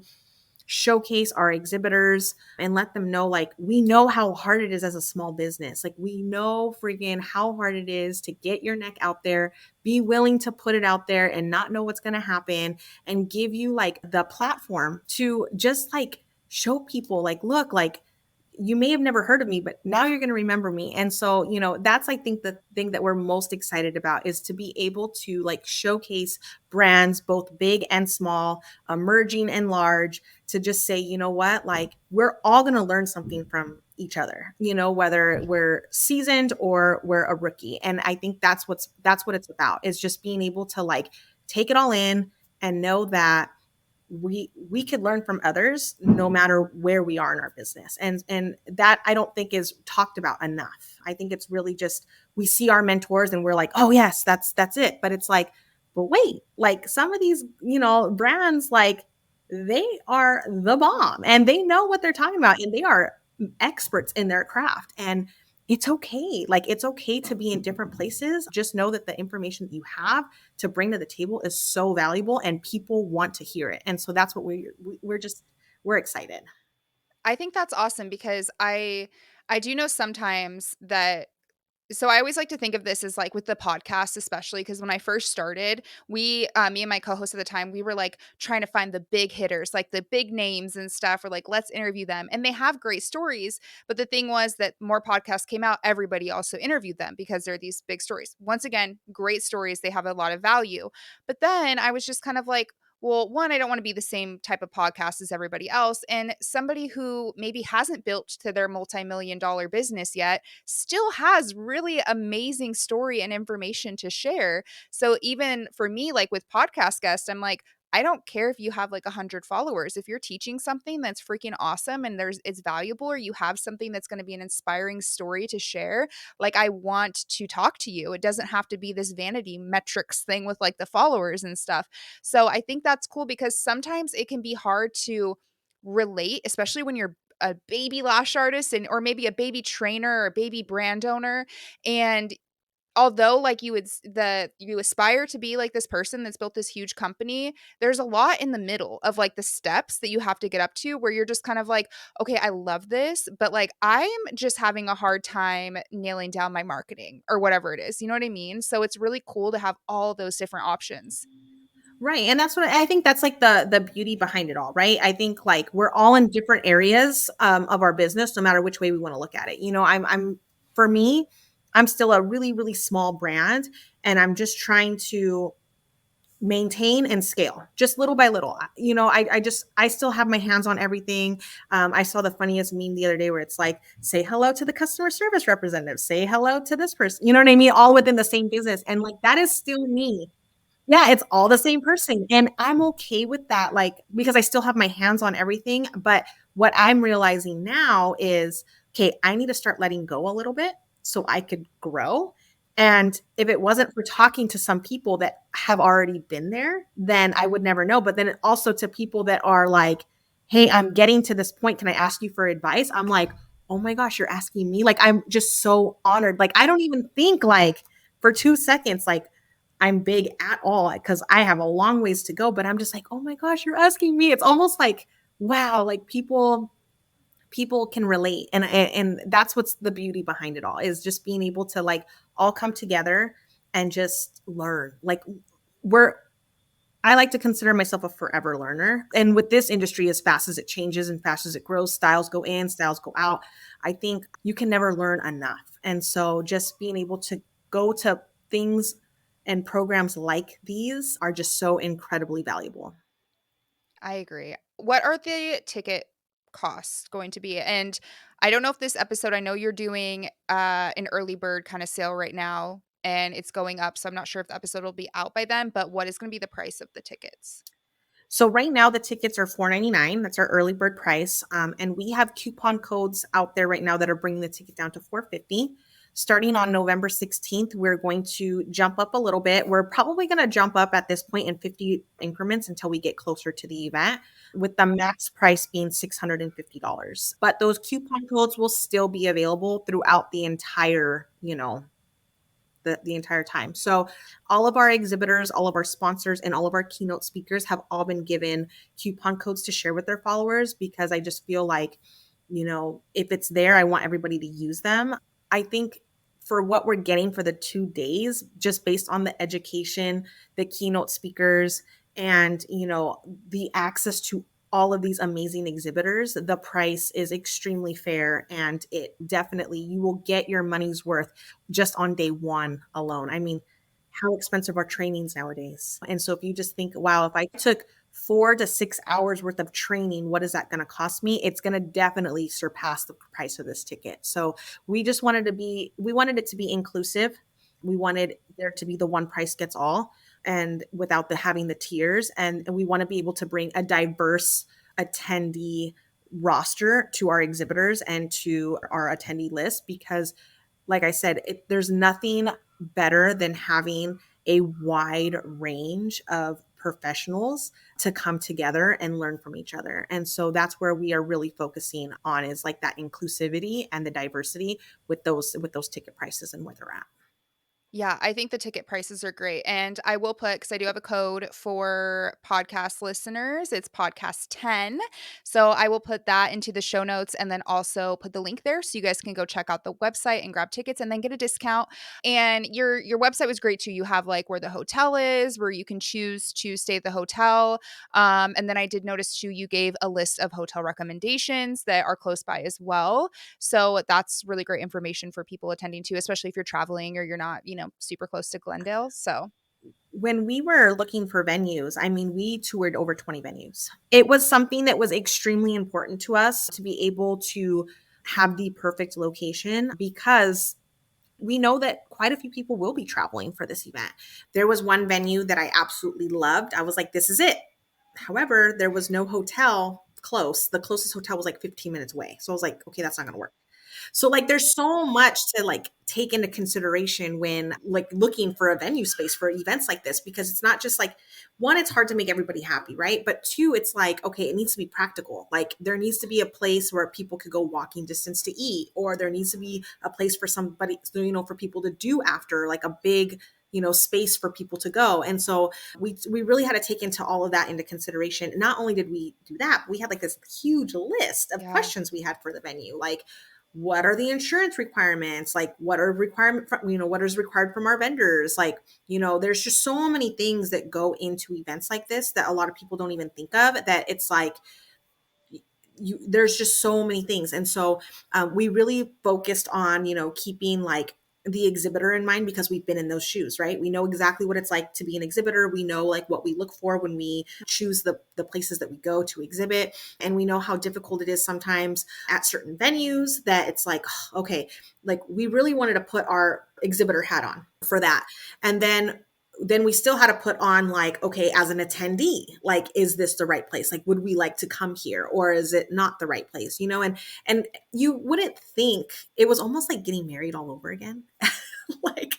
showcase our exhibitors and let them know like we know how hard it is as a small business. Like we know freaking how hard it is to get your neck out there, be willing to put it out there and not know what's going to happen, and give you like the platform to just like show people like, look, like you may have never heard of me, but now you're going to remember me. And so, that's, I think, the thing that we're most excited about is to be able to like showcase brands, both big and small, emerging and large, to just say, you know what, like we're all going to learn something from each other, whether we're seasoned or we're a rookie. And I think that's what it's about, is just being able to like take it all in and know that we could learn from others no matter where we are in our business. And that I don't think is talked about enough. I think it's really just we see our mentors and we're like, oh yes, that's it. But it's like, but wait, like some of these, brands, like they are the bomb and they know what they're talking about and they are experts in their craft. And it's okay. Like it's okay to be in different places. Just know that the information that you have to bring to the table is so valuable and people want to hear it. And so that's what we're excited. I think that's awesome because I do know sometimes that so I always like to think of this as like with the podcast, especially because when I first started, me and my co-host at the time, we were like trying to find the big hitters, like the big names and stuff, or like let's interview them. And they have great stories. But the thing was that more podcasts came out, everybody also interviewed them because they're these big stories. Once again, great stories. They have a lot of value. But then I was just kind of like, well, one, I don't want to be the same type of podcast as everybody else. And somebody who maybe hasn't built to their multi-million dollar business yet still has really amazing story and information to share. So even for me, like with podcast guests, I'm like, I don't care if you have like 100 followers. If you're teaching something that's freaking awesome and it's valuable, or you have something that's going to be an inspiring story to share, like I want to talk to you. It doesn't have to be this vanity metrics thing with like the followers and stuff. So I think that's cool because sometimes it can be hard to relate, especially when you're a baby lash artist and or maybe a baby trainer or a baby brand owner. And although like you aspire to be like this person that's built this huge company, there's a lot in the middle of like the steps that you have to get up to where you're just kind of like, okay, I love this, but like I'm just having a hard time nailing down my marketing or whatever it is. You know what I mean? So it's really cool to have all those different options. Right. And that's what I think, that's like the beauty behind it all, right? I think like we're all in different areas of our business, no matter which way we want to look at it. I'm for me, I'm still a really, really small brand, and I'm just trying to maintain and scale just little by little. I still have my hands on everything. I saw the funniest meme the other day where it's like, say hello to the customer service representative, say hello to this person, you know what I mean, all within the same business. And like that is still me. Yeah, it's all the same person. And I'm okay with that, like, because I still have my hands on everything. But what I'm realizing now is, okay, I need to start letting go a little bit so I could grow. And if it wasn't for talking to some people that have already been there, then I would never know. But then also to people that are like, hey, I'm getting to this point. Can I ask you for advice? I'm like, oh my gosh, you're asking me. Like, I'm just so honored. Like, I don't even think like for 2 seconds, like I'm big at all because I have a long ways to go. But I'm just like, oh my gosh, you're asking me. It's almost like, wow, like people can relate, and that's what's the beauty behind it all, is just being able to like all come together and just learn. Like we're I like to consider myself a forever learner, and with this industry, as fast as it changes and fast as it grows, styles go in, styles go out, I think you can never learn enough. And so just being able to go to things and programs like these are just so incredibly valuable. I agree. What are the ticket costs going to be? And I don't know if this episode, I know you're doing an early bird kind of sale right now and it's going up. So I'm not sure if the episode will be out by then, but what is going to be the price of the tickets? So right now the tickets are $4.99. That's our early bird price, and we have coupon codes out there right now that are bringing the ticket down to $4.50. Starting on November 16th, we're going to jump up a little bit. We're probably going to jump up at this point in 50 increments until we get closer to the event, with the max price being $650. But those coupon codes will still be available throughout the entire, the entire time. So all of our exhibitors, all of our sponsors, and all of our keynote speakers have all been given coupon codes to share with their followers, because I just feel like, if it's there, I want everybody to use them. I think for what we're getting for the 2 days, just based on the education, the keynote speakers, and the access to all of these amazing exhibitors, the price is extremely fair, and it definitely, you will get your money's worth just on day one alone. I mean, how expensive are trainings nowadays? And so if you just think, wow, if I took 4 to 6 hours worth of training, what is that going to cost me? It's going to definitely surpass the price of this ticket. So we wanted it to be inclusive. We wanted there to be the one price gets all, and without the having the tiers. And we want to be able to bring a diverse attendee roster to our exhibitors and to our attendee list, because like I said, there's nothing better than having a wide range of professionals to come together and learn from each other. And so that's where we are really focusing on, is like that inclusivity and the diversity with those ticket prices and where they're at. Yeah, I think the ticket prices are great. And I will put, because I do have a code for podcast listeners, it's podcast 10. So I will put that into the show notes and then also put the link there so you guys can go check out the website and grab tickets and then get a discount. And your website was great too. You have like where the hotel is, where you can choose to stay at the hotel. And then I did notice too, you gave a list of hotel recommendations that are close by as well. So that's really great information for people attending to, especially if you're traveling or you're not, super close to Glendale. So, When we were looking for venues, I mean, we toured over 20 venues. It was something that was extremely important to us to be able to have the perfect location, because we know that quite a few people will be traveling for this event. There was one venue that I absolutely loved. I was like, this is it. However, there was no hotel close. The closest hotel was like 15 minutes away. So I was like, okay, that's not going to work. So like there's so much to like take into consideration when like looking for a venue space for events like this, because it's not just like, one, it's hard to make everybody happy, right? But two, it's like, okay, it needs to be practical. Like there needs to be a place where people could go walking distance to eat, or there needs to be a place for somebody, for people to do after, like a big space for people to go. And so we really had to take into all of that into consideration. Not only did we do that, but we had like this huge list of yeah. questions we had for the venue, like what are the insurance requirements, like what are requirement from, what is required from our vendors, like there's just so many things that go into events like this that a lot of people don't even think of, that it's like there's just so many things. And so we really focused on keeping like the exhibitor in mind, because we've been in those shoes, right? We know exactly what it's like to be an exhibitor. We know like what we look for when we choose the places that we go to exhibit, and we know how difficult it is sometimes at certain venues, that it's like, okay, like we really wanted to put our exhibitor hat on for that. And then then we still had to put on like, okay, as an attendee, like, is this the right place? Like, would we like to come here, or is it not the right place? And you wouldn't think, it was almost like getting married all over again. Like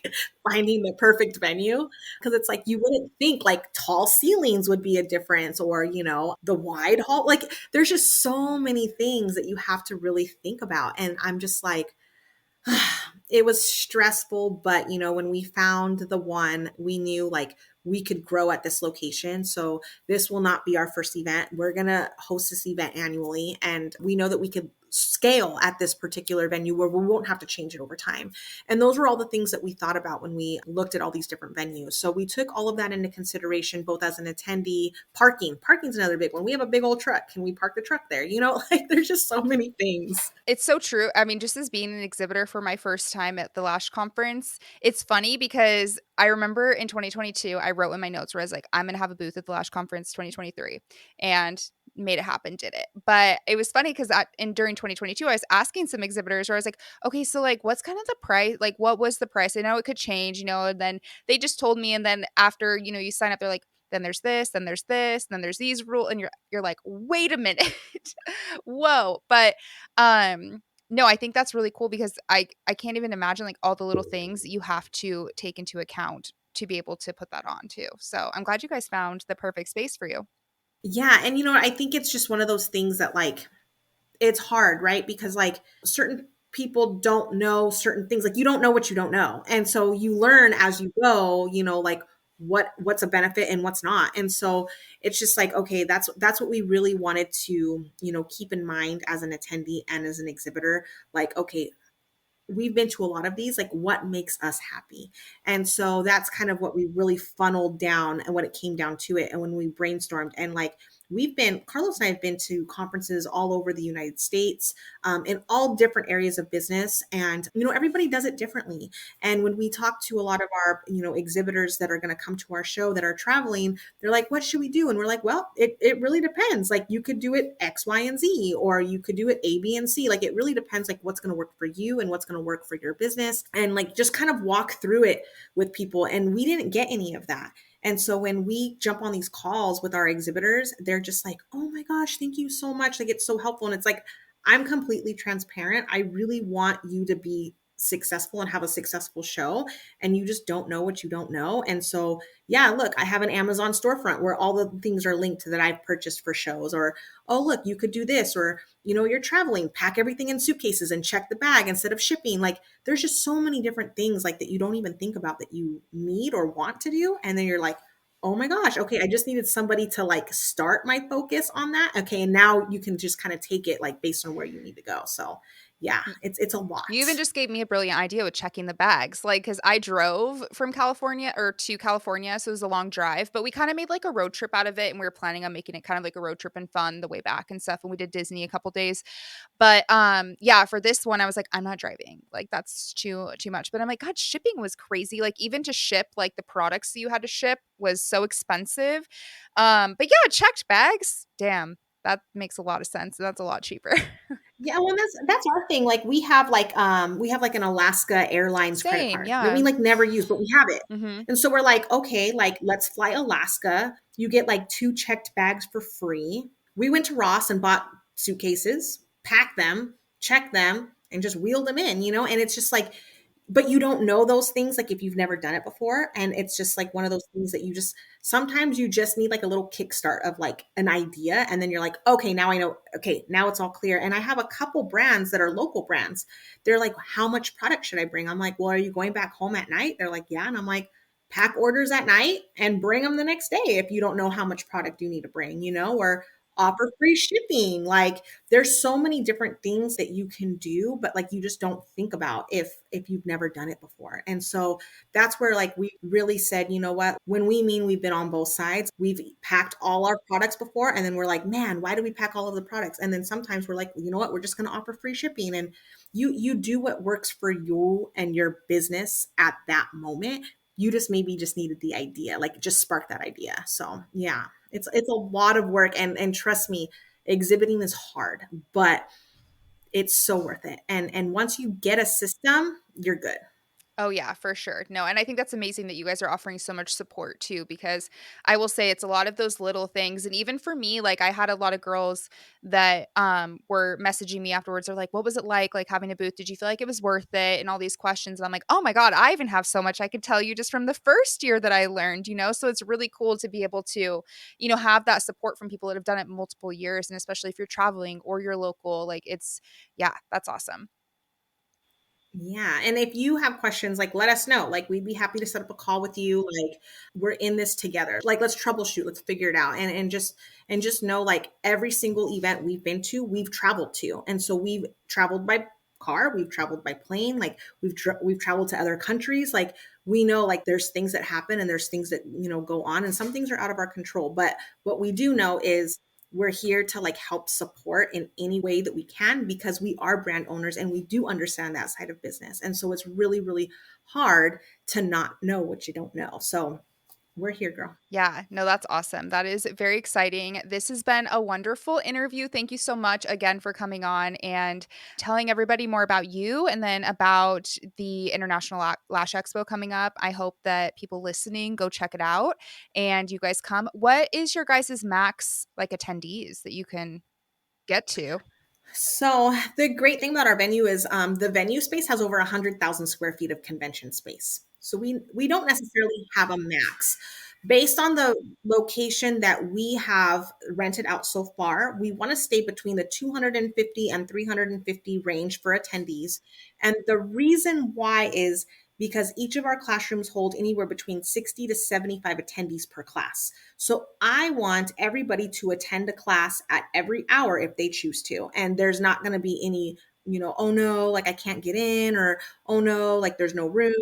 finding the perfect venue, because it's like you wouldn't think like tall ceilings would be a difference, or the wide hall. Like there's just so many things that you have to really think about, and I'm just like, it was stressful, but when we found the one, we knew like we could grow at this location. So this will not be our first event. We're going to host this event annually, and we know that we could scale at this particular venue where we won't have to change it over time. And those were all the things that we thought about when we looked at all these different venues. So we took all of that into consideration, both as an attendee. Parking's another big one. We have a big old truck. Can we park the truck there? Like there's just so many things. It's so true. I mean, just as being an exhibitor for my first time at the Lash conference, it's funny because I remember in 2022, I wrote in my notes where I was like, I'm going to have a booth at the Lash conference 2023, and made it happen, did it. But it was funny because during 2022, I was asking some exhibitors where I was like, okay, so like, what's kind of the price? Like, what was the price? I know it could change, and then they just told me. And then after, you sign up, they're like, then there's this, then there's this, then there's these rules. And you're like, wait a minute. Whoa. But no, I think that's really cool because I can't even imagine like all the little things you have to take into account to be able to put that on too. So I'm glad you guys found the perfect space for you. Yeah. And I think it's just one of those things that like, it's hard, right? Because like certain people don't know certain things. Like you don't know what you don't know. And so you learn as you go, like what's a benefit and what's not. And so it's just like, okay, that's what we really wanted to, keep in mind as an attendee and as an exhibitor. Like, okay, we've been to a lot of these, like what makes us happy. And so that's kind of what we really funneled down and what it came down to it. And when we brainstormed, and like Carlos and I have been to conferences all over the United States, in all different areas of business. And, everybody does it differently. And when we talk to a lot of our, exhibitors that are going to come to our show that are traveling, they're like, what should we do? And we're like, well, it really depends. Like you could do it X, Y, and Z, or you could do it A, B, and C. Like it really depends like what's going to work for you and what's going to work for your business, and like just kind of walk through it with people. And we didn't get any of that. And so when we jump on these calls with our exhibitors, they're just like, oh my gosh, thank you so much. Like it's so helpful. And it's like, I'm completely transparent. I really want you to be successful and have a successful show. And you just don't know what you don't know. And so, yeah, look, I have an Amazon storefront where all the things are linked to that I've purchased for shows. Or, oh, look, you could do this. Or, you're traveling, pack everything in suitcases and check the bag instead of shipping. Like there's just so many different things like that you don't even think about that you need or want to do. And then you're like, oh my gosh, okay, I just needed somebody to like start my focus on that. Okay, and now you can just kind of take it like based on where you need to go. So yeah, it's a lot. You even just gave me a brilliant idea with checking the bags. Like, because I drove from California or to California, so it was a long drive, but we kind of made like a road trip out of it, and we were planning on making it kind of like a road trip and fun the way back and stuff. And we did Disney a couple days. But yeah, for this one, I was like, I'm not driving. Like that's too much. But I'm like, God, shipping was crazy. Like even to ship like the products you had to ship was so expensive. But yeah, checked bags. Damn, that makes a lot of sense. That's a lot cheaper. Yeah, well, that's our thing. Like we have like an Alaska Airlines credit Same, card that yeah. we like never use, but we have it. Mhm. And so we're like, okay, like let's fly Alaska. You get like 2 checked bags for free. We went to Ross and bought suitcases, packed them, checked them, and just wheeled them in, and it's just like, but you don't know those things like if you've never done it before. And it's just like one of those things that sometimes you just need like a little kickstart of like an idea, and then you're like, okay, now I know. Okay, now it's all clear. And I have a couple brands that are local brands. They're like, how much product should I bring? I'm like, well, are you going back home at night? They're like, yeah. And I'm like, pack orders at night and bring them the next day if you don't know how much product you need to bring, or offer free shipping. Like there's so many different things that you can do, but like you just don't think about if you've never done it before. And so that's where like we really said, you know what, when we mean we've been on both sides, we've packed all our products before, and then we're like, man, why do we pack all of the products? And then sometimes we're like, you know what, we're just going to offer free shipping. And you do what works for you and your business at that moment. You just maybe just needed the idea, like just spark that idea. So yeah, it's a lot of work, and trust me, exhibiting is hard, but it's so worth it. And once you get a system, you're good. Oh yeah, for sure. No, and I think that's amazing that you guys are offering so much support too, because I will say it's a lot of those little things. And even for me, like I had a lot of girls that were messaging me afterwards. They're like, what was it like having a booth? Did you feel like it was worth it? And all these questions. And I'm like, oh my God, I even have so much I could tell you just from the first year that I learned, you know? So it's really cool to be able to, you know, have that support from people that have done it multiple years. And especially if you're traveling or you're local, like it's yeah, that's awesome. Yeah. And if you have questions, like let us know. Like we'd be happy to set up a call with you. Like we're in this together. Like let's troubleshoot, let's figure it out. And just know like every single event we've been to, we've traveled to. And so we've traveled by car, we've traveled by plane, like we've traveled to other countries. Like we know like there's things that happen and there's things that, you know, go on and some things are out of our control. But what we do know is we're here to like help support in any way that we can because we are brand owners and we do understand that side of business. And so it's really, really hard to not know what you don't know. So we're here, girl. Yeah, no, that's awesome. That is very exciting. This has been a wonderful interview. Thank you so much again for coming on and telling everybody more about you and then about the International Lash Expo coming up. I hope that people listening go check it out and you guys come. What is your guys' max like attendees that you can get to? So the great thing about our venue is the venue space has over 100,000 square feet of convention space. So we don't necessarily have a max. Based on the location that we have rented out so far, we want to stay between the 250 and 350 range for attendees. And the reason why is because each of our classrooms hold anywhere between 60 to 75 attendees per class. So I want everybody to attend a class at every hour if they choose to. And there's not going to be any, you know, oh no, like I can't get in, or oh no, like there's no room.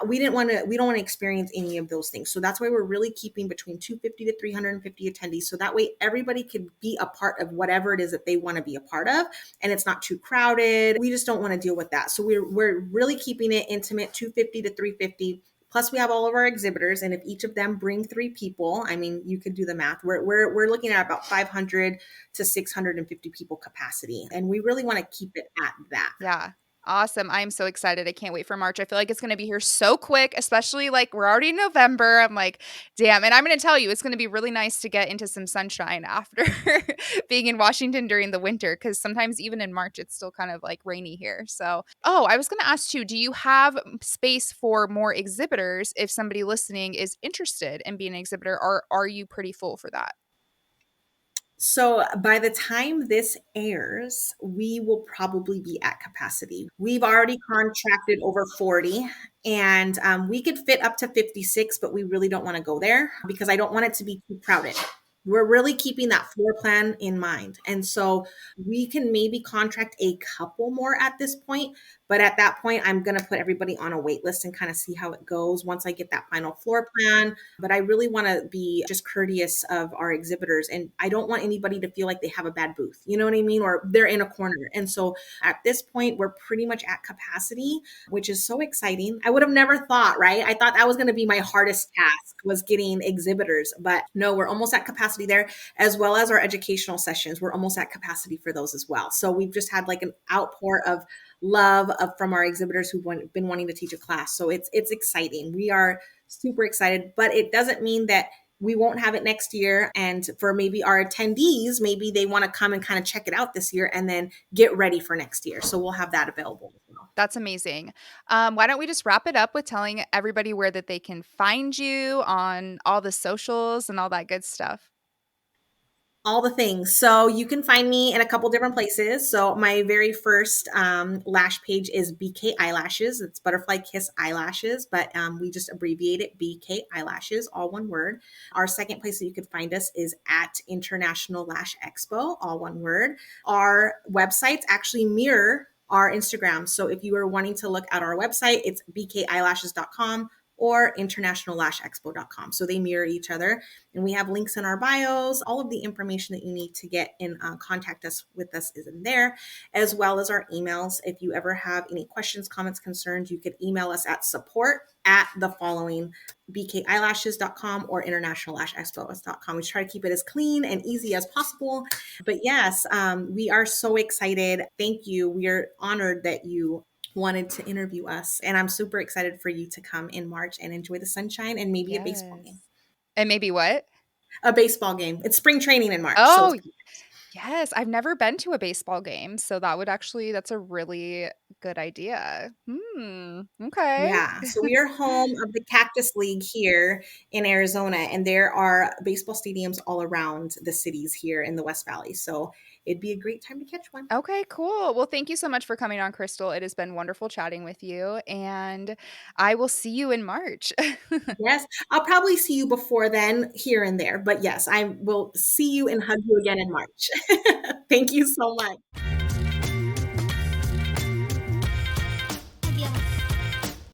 We don't want to experience any of those things. So that's why we're really keeping between 250 to 350 attendees. So that way everybody could be a part of whatever it is that they want to be a part of. And it's not too crowded. We just don't want to deal with that. So we're really keeping it intimate, 250 to 350. Plus, we have all of our exhibitors, and if each of them bring 3 people, I mean, you could do the math. We're looking at about 500 to 650 people capacity, and we really want to keep it at that. Yeah. Awesome. I'm so excited. I can't wait for March. I feel like it's going to be here so quick, especially like we're already in November. I'm like, damn. And I'm going to tell you, it's going to be really nice to get into some sunshine after being in Washington during the winter, because sometimes even in March, it's still kind of like rainy here. So, oh, I was going to ask you, do you have space for more exhibitors if somebody listening is interested in being an exhibitor, or are you pretty full for that? So by the time this airs, we will probably be at capacity. We've already contracted over 40 and we could fit up to 56, but we really don't want to go there because I don't want it to be too crowded. We're really keeping that floor plan in mind. And so we can maybe contract a couple more at this point. But at that point, I'm going to put everybody on a wait list and kind of see how it goes once I get that final floor plan. But I really want to be just courteous of our exhibitors. And I don't want anybody to feel like they have a bad booth. You know what I mean? Or they're in a corner. And so at this point, we're pretty much at capacity, which is so exciting. I would have never thought, right? I thought that was going to be my hardest task was getting exhibitors. But no, we're almost at capacity there, as well as our educational sessions. We're almost at capacity for those as well. So we've just had like an outpour of love from our exhibitors who've been wanting to teach a class. So it's exciting. We are super excited, but it doesn't mean that we won't have it next year. And for maybe our attendees, maybe they want to come and kind of check it out this year and then get ready for next year. So we'll have that available as well. That's amazing. Why don't we just wrap it up with telling everybody where that they can find you on all the socials and all that good stuff? All the things. So you can find me in a couple different places. So my very first lash page is BK Eyelashes. It's Butterfly Kiss Eyelashes, but we just abbreviate it BK Eyelashes, all one word. Our second place that you could find us is at International Lash Expo, all one word. Our websites actually mirror our Instagram. So if you are wanting to look at our website, it's bkeyelashes.com or internationallashexpo.com. So they mirror each other. And we have links in our bios. All of the information that you need to get in contact us with us is in there, as well as our emails. If you ever have any questions, comments, concerns, you could email us at support at the following bkeyelashes.com or internationallashexpo.com. We try to keep it as clean and easy as possible. But yes, we are so excited. Thank you. We are honored that you wanted to interview us. And I'm super excited for you to come in March and enjoy the sunshine and maybe a baseball Yes. game. And maybe what? A baseball game. It's spring training in March, so it's Oh, perfect. yes. I've never been to a baseball game, so that's a really good idea. Okay. Yeah, so we are home of the Cactus League here in Arizona, and there are baseball stadiums all around the cities here in the West Valley. So it'd be a great time to catch one. Okay, cool. Well, thank you so much for coming on, Crystal. It has been wonderful chatting with you, and I will see you in March. Yes, I'll probably see you before then, here and there. But yes, I will see you and hug you again in March. Thank you so much.